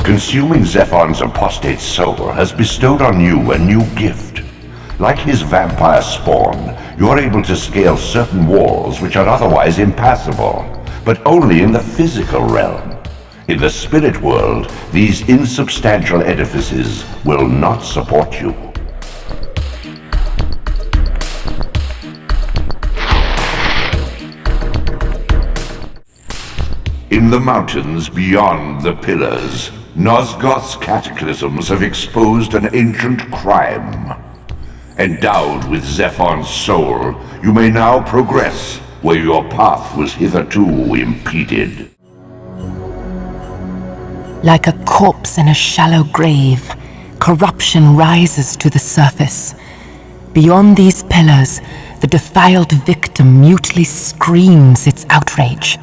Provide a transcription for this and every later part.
Consuming Zephon's apostate soul has bestowed on you a new gift. Like his vampire spawn, you're able to scale certain walls which are otherwise impassable, but only in the physical realm. In the spirit world, these insubstantial edifices will not support you. In the mountains beyond the pillars, Nosgoth's cataclysms have exposed an ancient crime. Endowed with Zephon's soul, you may now progress where your path was hitherto impeded. Like a corpse in a shallow grave, corruption rises to the surface. Beyond these pillars, the defiled victim mutely screams its outrage.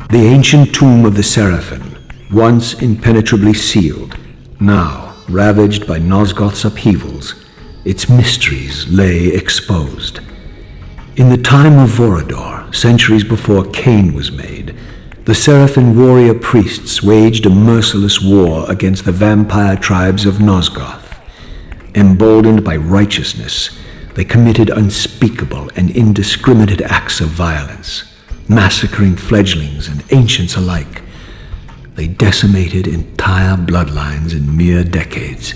The ancient tomb of the Seraphim, once impenetrably sealed, now ravaged by Nosgoth's upheavals, its mysteries lay exposed. In the time of Vorador, centuries before Kain was made, the Seraphim warrior priests waged a merciless war against the vampire tribes of Nosgoth. Emboldened by righteousness, they committed unspeakable and indiscriminate acts of violence, massacring fledglings and ancients alike. They decimated entire bloodlines in mere decades.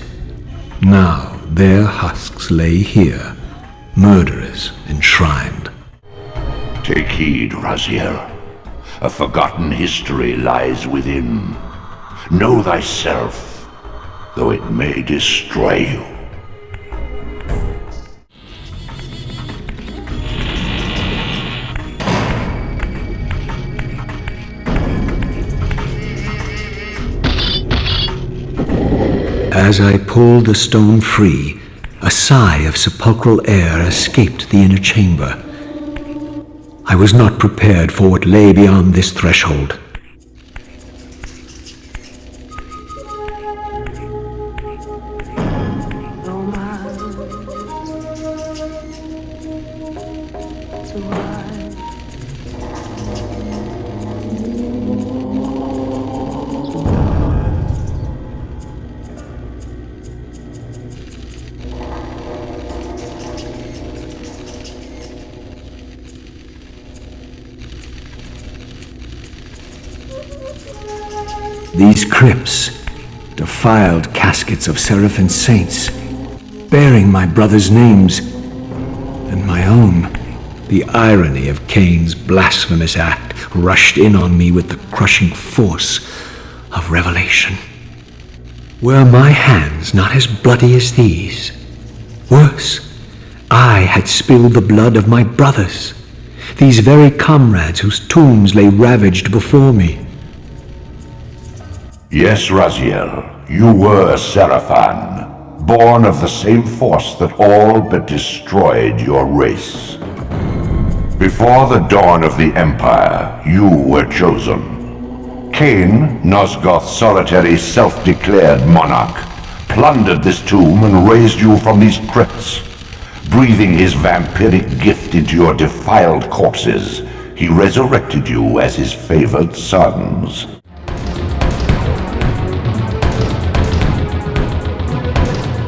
Now their husks lay here, murderers enshrined. Take heed, Raziel. A forgotten history lies within. Know thyself, though it may destroy you. As I pulled the stone free, a sigh of sepulchral air escaped the inner chamber. I was not prepared for what lay beyond this threshold. These crypts, defiled caskets of Seraphim saints, bearing my brothers' names, and my own. The irony of Kain's blasphemous act rushed in on me with the crushing force of revelation. Were my hands not as bloody as these? Worse, I had spilled the blood of my brothers, these very comrades whose tombs lay ravaged before me. Yes, Raziel, you were a Seraphim, born of the same force that all but destroyed your race. Before the dawn of the Empire, you were chosen. Kain, Nosgoth's solitary self-declared monarch, plundered this tomb and raised you from these crypts. Breathing his vampiric gift into your defiled corpses, he resurrected you as his favored sons.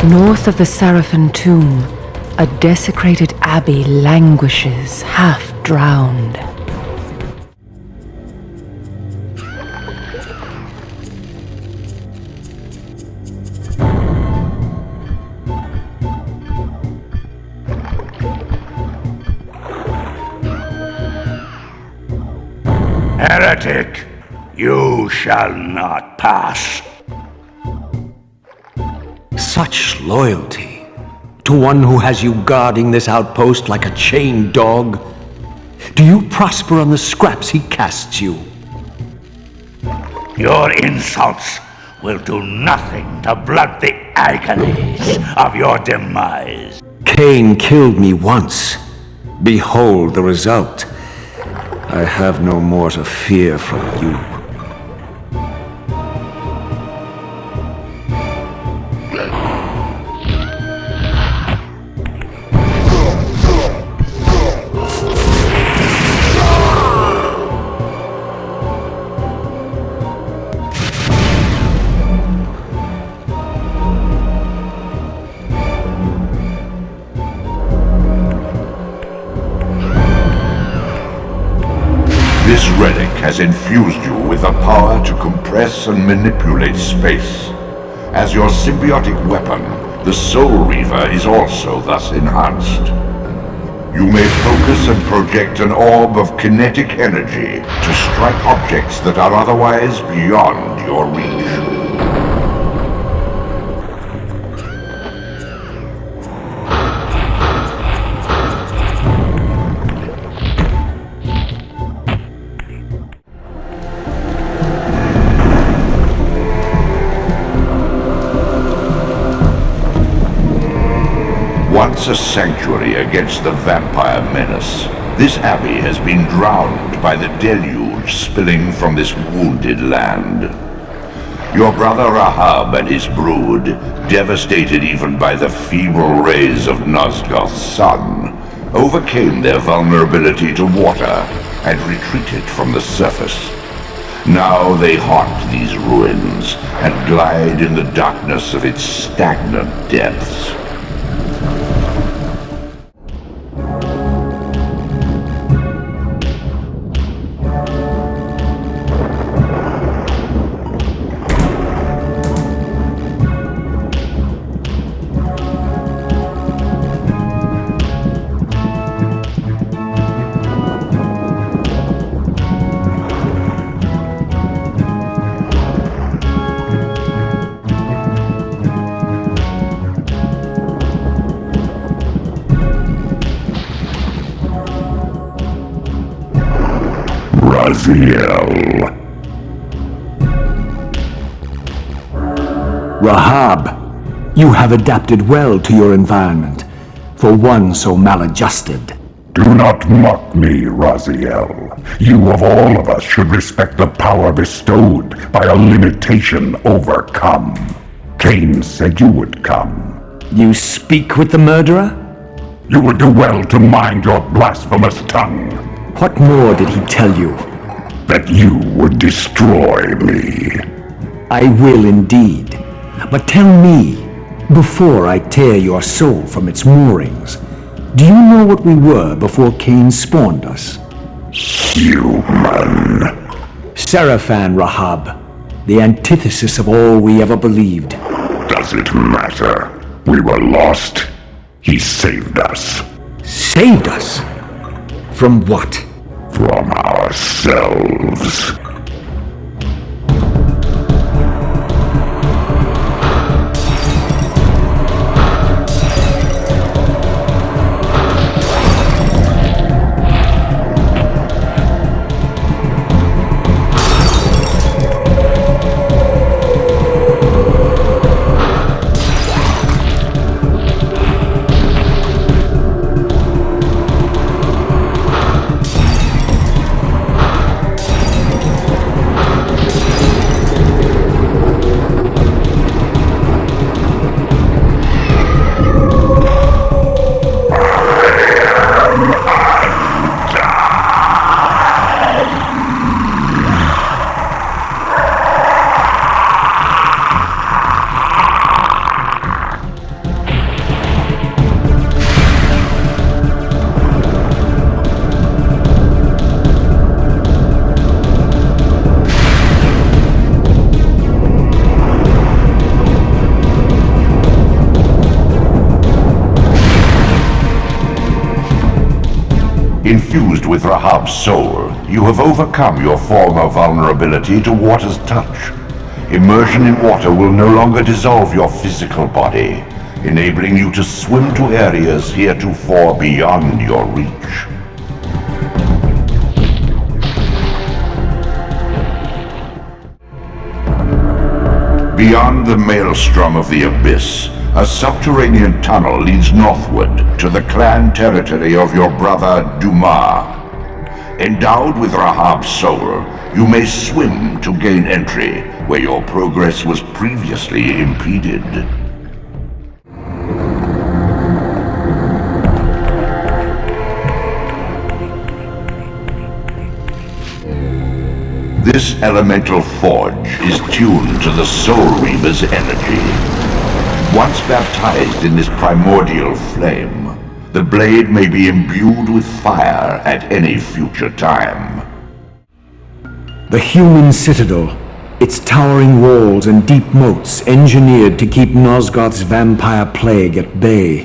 North of the Seraphim tomb, a desecrated abbey languishes, half drowned. Heretic, you shall not pass. Such loyalty to one who has you guarding this outpost like a chained dog? Do you prosper on the scraps he casts you? Your insults will do nothing to blunt the agonies of your demise. Kain killed me once. Behold the result. I have no more to fear from you. This relic has infused you with the power to compress and manipulate space. As your symbiotic weapon, the Soul Reaver is also thus enhanced. You may focus and project an orb of kinetic energy to strike objects that are otherwise beyond your reach. Once a sanctuary against the vampire menace, this abbey has been drowned by the deluge spilling from this wounded land. Your brother Rahab and his brood, devastated even by the feeble rays of Nosgoth's sun, overcame their vulnerability to water and retreated from the surface. Now they haunt these ruins and glide in the darkness of its stagnant depths. Raziel. Rahab, you have adapted well to your environment, for one so maladjusted. Do not mock me, Raziel. You of all of us should respect the power bestowed by a limitation overcome. Kain said you would come. You speak with the murderer? You would do well to mind your blasphemous tongue. What more did he tell you? That you would destroy me. I will indeed. But tell me, before I tear your soul from its moorings, do you know what we were before Kain spawned us? Human. Seraphan, Rahab, the antithesis of all we ever believed. Does it matter? We were lost. He saved us. Saved us? From what? From ourselves. Infused with Rahab's soul, you have overcome your former vulnerability to water's touch. Immersion in water will no longer dissolve your physical body, enabling you to swim to areas heretofore beyond your reach. Beyond the maelstrom of the abyss, a subterranean tunnel leads northward to the clan territory of your brother Dumas. Endowed with Rahab's soul, you may swim to gain entry where your progress was previously impeded. This elemental forge is tuned to the Soul Reaver's energy. Once baptized in this primordial flame, the blade may be imbued with fire at any future time. The Human Citadel, its towering walls and deep moats engineered to keep Nosgoth's vampire plague at bay.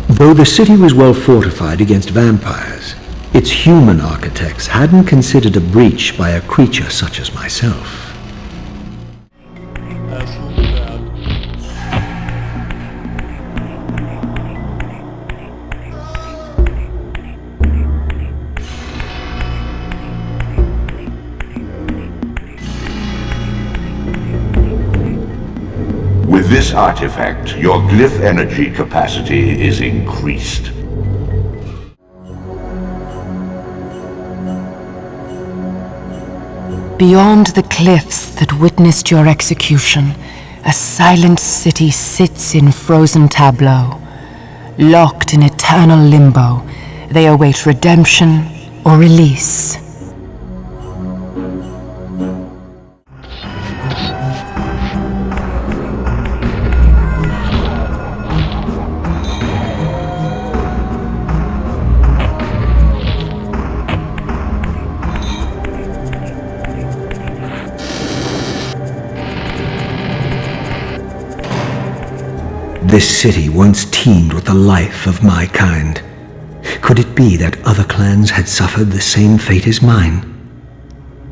Though the city was well fortified against vampires, its human architects hadn't considered a breach by a creature such as myself. With this artifact, your glyph energy capacity is increased. Beyond the cliffs that witnessed your execution, a silent city sits in frozen tableau. Locked in eternal limbo, they await redemption or release. This city once teemed with the life of my kind. Could it be that other clans had suffered the same fate as mine?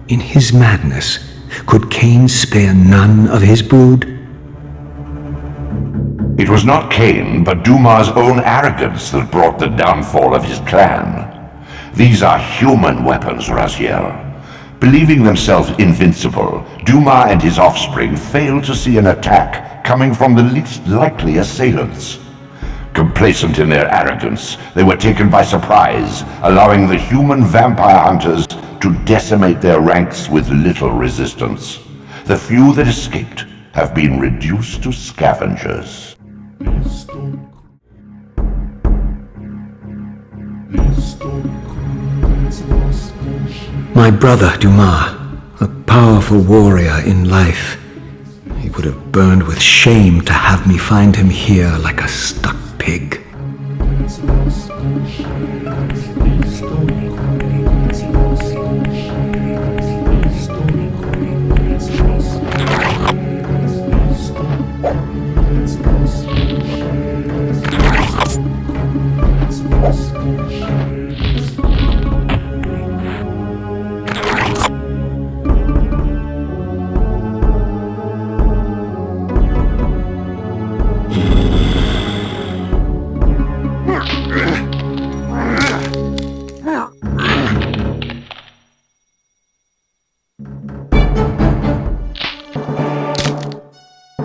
In his madness, could Kain spare none of his brood? It was not Kain, but Duma's own arrogance that brought the downfall of his clan. These are human weapons, Raziel. Believing themselves invincible, Duma and his offspring failed to see an attack coming from the least likely assailants. Complacent in their arrogance, they were taken by surprise, allowing the human vampire hunters to decimate their ranks with little resistance. The few that escaped have been reduced to scavengers. My brother, Duma, a powerful warrior in life. He would have burned with shame to have me find him here like a stuck pig.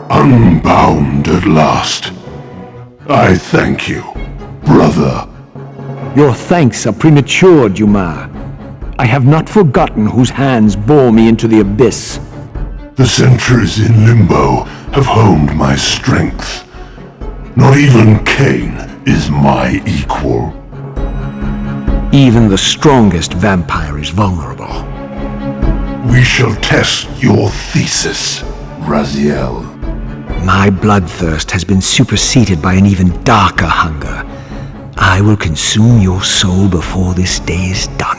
Unbound at last. I thank you, brother. Your thanks are premature, Duma. I have not forgotten whose hands bore me into the abyss. The centuries in limbo have honed my strength. Not even Kain is my equal. Even the strongest vampire is vulnerable. We shall test your thesis, Raziel. My bloodthirst has been superseded by an even darker hunger. I will consume your soul before this day is done.